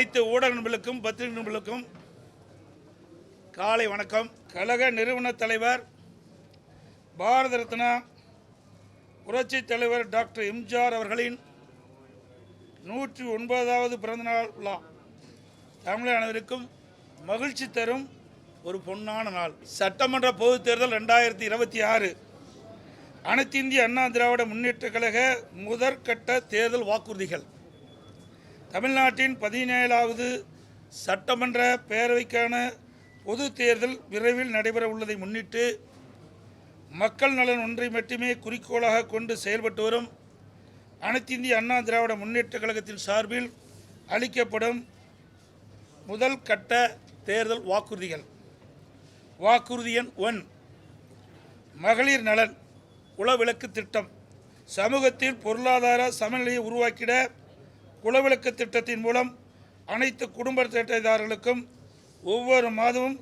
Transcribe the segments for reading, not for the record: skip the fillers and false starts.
அனைத்து ஊடக நண்பர்களுக்கும் பத்திரிகை நண்பர்களுக்கும் காலை வணக்கம். கழக நிறுவன தலைவர் பாரத ரத்னா புரட்சி தலைவர் டாக்டர் எம்ஜிஆர் அவர்களின் 109வது பிறந்தநாள் விழா தமிழக அனைவருக்கும் மகிழ்ச்சி தரும் ஒரு பொன்னான நாள். சட்டமன்ற பொதுத் தேர்தல் 2026 அனைத்து இந்திய அண்ணா திராவிட முன்னேற்ற கழக முதற்கட்ட தேர்தல் வாக்குறுதிகள். தமிழ்நாட்டின் 17வது சட்டமன்ற பேரவைக்கான பொது தேர்தல் விரைவில் நடைபெற உள்ளதை முன்னிட்டு மக்கள் நலன் ஒன்றை மட்டுமே குறிக்கோளாக கொண்டு செயல்பட்டு வரும் அனைத்து இந்திய அண்ணா திராவிட முன்னேற்ற கழகத்தின் சார்பில் அளிக்கப்படும் முதல் கட்ட தேர்தல் வாக்குறுதிகள். வாக்குறுதி எண் 1, மகளிர் நலன் குலவிளக்கு திட்டம். சமூகத்தில் பொருளாதார சமநிலையை உருவாக்கிட குலவிளக்கு திட்டத்தின் மூலம் அனைத்து குடும்ப அட்டைதாரர்களுக்கும் ஒவ்வொரு மாதமும்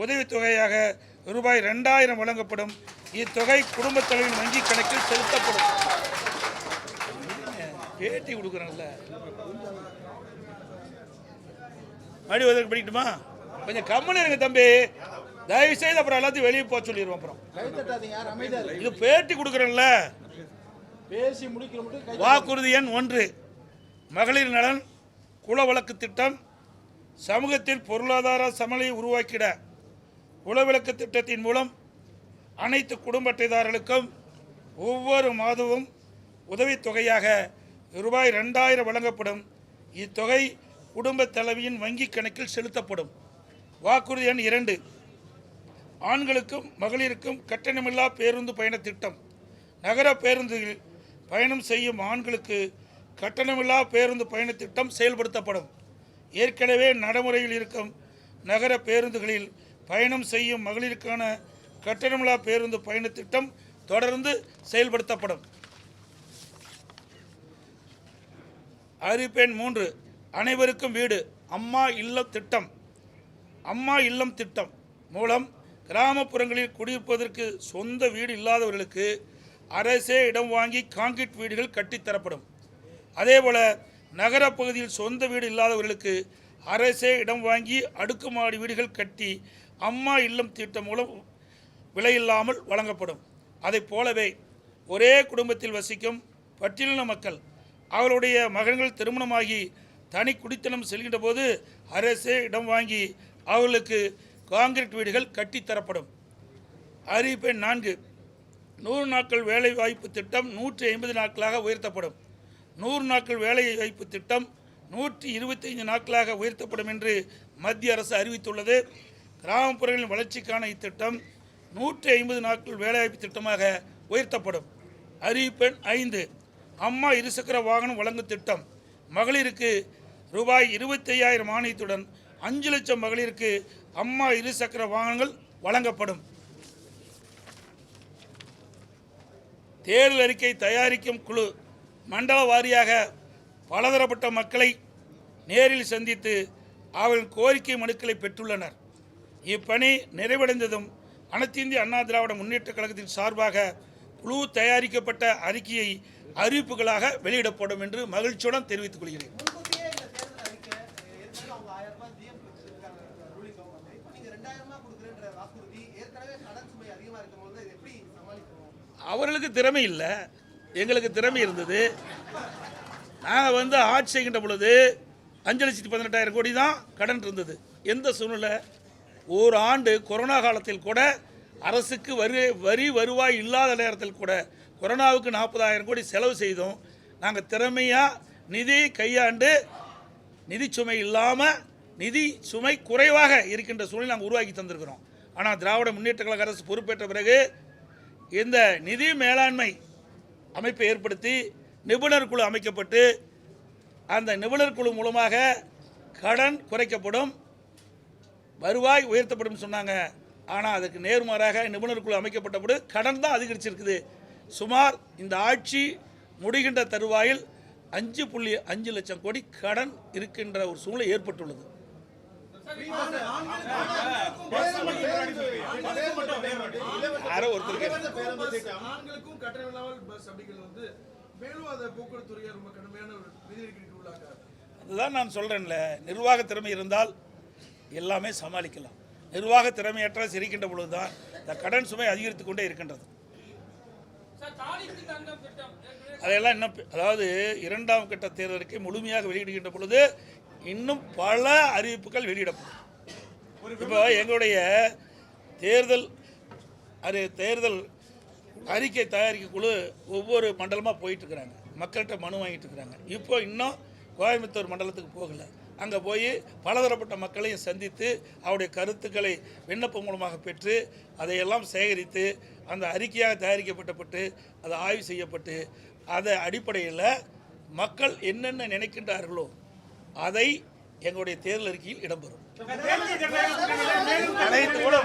உதவித்தொகையாக ரூபாய் 2000 வழங்கப்படும். இத்தொகை குடும்பத் தலைவின் வங்கி கணக்கில் செலுத்தப்படும். பேட்டி கொடுக்குறேன்ல, மறுபடியும் படிக்கட்டுமா? கொஞ்சம் கம்மனு இருங்க தம்பி, தயவு செய்து அப்புறம் எல்லாத்தையும் வெளியே போக சொல்லிடுவோம். அப்புறம் இது பேட்டி கொடுக்குறேன்ல. வாக்குறுதி எண் 1, மகளிர் நலன் குலவிளக்கு திட்டம். சமூகத்தில் பொருளாதார சமநிலையை உருவாக்கிட குலவிளக்கு திட்டத்தின் மூலம் அனைத்து குடும்ப அட்டைதாரர்களுக்கும் ஒவ்வொரு மாதமும் உதவித்தொகையாக ரூபாய் 2000 வழங்கப்படும். இத்தொகை குடும்ப தலைவியின் வங்கி கணக்கில் செலுத்தப்படும். வாக்குறுதி எண் 2, ஆண்களுக்கும் மகளிருக்கும் கட்டணமில்லா பேருந்து பயண திட்டம். நகர பேருந்துகளில் பயணம் செய்யும் ஆண்களுக்கு கட்டணமில்லா பேருந்து பயண திட்டம் செயல்படுத்தப்படும். ஏற்கனவே நடைமுறையில் இருக்கும் நகர பேருந்துகளில் பயணம் செய்யும் மகளிருக்கான கட்டணமில்லா பேருந்து பயண திட்டம் தொடர்ந்து செயல்படுத்தப்படும். அறிவிப்பெண் 3, அனைவருக்கும் வீடு. அம்மா இல்லம் திட்டம். அம்மா இல்லம் திட்டம் மூலம் கிராமப்புறங்களில் குடியிருப்பதற்கு சொந்த வீடு இல்லாதவர்களுக்கு அரசே இடம் வாங்கி கான்கிரீட் வீடுகள் கட்டித்தரப்படும். அதேபோல் நகரப்பகுதியில் சொந்த வீடு இல்லாதவர்களுக்கு அரசே இடம் வாங்கி அடுக்குமாடி வீடுகள் கட்டி அம்மா இல்லம் திட்டம் மூலம் விலையில்லாமல் வழங்கப்படும். அதை போலவே ஒரே குடும்பத்தில் வசிக்கும் பட்டியலின மக்கள் அவர்களுடைய மகன்கள் திருமணமாகி தனி குடித்தனம் செல்கின்ற போது அரசே இடம் வாங்கி அவர்களுக்கு கான்கிரீட் வீடுகள் கட்டித்தரப்படும். அறிவிப்பெண் 4, 100 நாட்கள் வேலை வாய்ப்பு திட்டம் 150 நாட்களாக உயர்த்தப்படும். 100 நாட்கள் வேலை வாய்ப்பு திட்டம் 125 நாட்களாக உயர்த்தப்படும் என்று மத்திய அரசு அறிவித்துள்ளது. கிராமப்புறங்களின் வளர்ச்சிக்கான இத்திட்டம் 150 நாட்கள் வேலைவாய்ப்பு திட்டமாக உயர்த்தப்படும். அறிவிப்பெண் 5, அம்மா இருசக்கர வாகனம் வழங்கும் திட்டம். மகளிருக்கு ரூபாய் 25,000 மானியத்துடன் 5 லட்சம் மகளிருக்கு அம்மா இருசக்கர வாகனங்கள் வழங்கப்படும். தேர்தல் அறிக்கை தயாரிக்கும் குழு மண்டல வாரியாக பலதரப்பட்ட மக்களை நேரில் சந்தித்து அவர்களின் கோரிக்கை மனுக்களை பெற்றுள்ளனர். இப்பணி நிறைவடைந்ததும் அனைத்து இந்திய அண்ணா திராவிட முன்னேற்ற கழகத்தின் சார்பாக குழு தயாரிக்கப்பட்ட அறிக்கையை அறிவிப்புகளாக வெளியிடப்படும் என்று மகிழ்ச்சியுடன் தெரிவித்துக் கொள்கிறேன். அவர்களுக்கு திறமை இல்லை, எங்களுக்கு திறமை இருந்தது. நாங்கள் ஆட்சி செய்கின்ற பொழுது 5,18,000 கோடி தான் கடன் இருந்தது. எந்த சூழ்நிலை? ஒரு ஆண்டு கொரோனா காலத்தில் கூட அரசுக்கு வரி வருவாய் இல்லாத நேரத்தில் கூட கொரோனாவுக்கு 40,000 கோடி செலவு செய்தோம். நாங்கள் திறமையாக நிதி கையாண்டு நிதி சுமை இல்லாமல் நிதி சுமை குறைவாக இருக்கின்ற சூழ்நிலை நாங்கள் உருவாக்கி தந்திருக்கிறோம். ஆனால் திராவிட முன்னேற்ற கழக அரசு பொறுப்பேற்ற பிறகு இந்த நிதி மேலாண்மை அமைப்பை ஏற்படுத்தி நிபுணர் குழு அமைக்கப்பட்டு அந்த நிபுணர் குழு மூலமாக கடன் குறைக்கப்படும், வருவாய் உயர்த்தப்படும் சொன்னாங்க. ஆனால் அதுக்கு நேர்மாறாக நிபுணர் குழு அமைக்கப்பட்டபோது கடன் தான் அதிகரிச்சிருக்குது. சுமார் இந்த ஆட்சி முடிகின்ற தருவாயில் 5.5 லட்சம் கோடி கடன் இருக்கின்ற ஒரு சூழ்நிலை ஏற்பட்டுள்ளது. அதுதான் நான் சொல்கிறேன்ல, நிர்வாக திறமை இருந்தால் எல்லாமே சமாளிக்கலாம். நிர்வாக திறமையற்ற சிரிக்கின்ற பொழுது தான் இந்த கடன் சுமை அதிகரித்து கொண்டே இருக்கின்றது. அதையெல்லாம் இன்னும் அதாவது 2ஆம் கட்ட தேர்தலுக்கு முழுமையாக வெளியிடுகின்ற பொழுது இன்னும் பல அறிவிப்புகள் வெளியிடப்படும். இப்போ எங்களுடைய தேர்தல் அறிக்கை தயாரிக்க குழு ஒவ்வொரு மண்டலமாக போயிட்டுருக்குறாங்க, மக்கள்கிட்ட மனு வாங்கிட்டு இருக்கிறாங்க. இப்போ இன்னும் கோயம்புத்தூர் மண்டலத்துக்கு போகலை. அங்கே போய் பலதரப்பட்ட மக்களையும் சந்தித்து அவருடைய கருத்துக்களை விண்ணப்பம் மூலமாக பெற்று அதையெல்லாம் சேகரித்து அந்த அறிக்கையாக தயாரிக்கப்பட்டு அது ஆய்வு செய்யப்பட்டு அதை அடிப்படையில் மக்கள் என்னென்ன நினைக்கின்றார்களோ அதை எங்களுடைய தேர்தல் அறிக்கையில் இடம்பெறும். அனைத்து கூட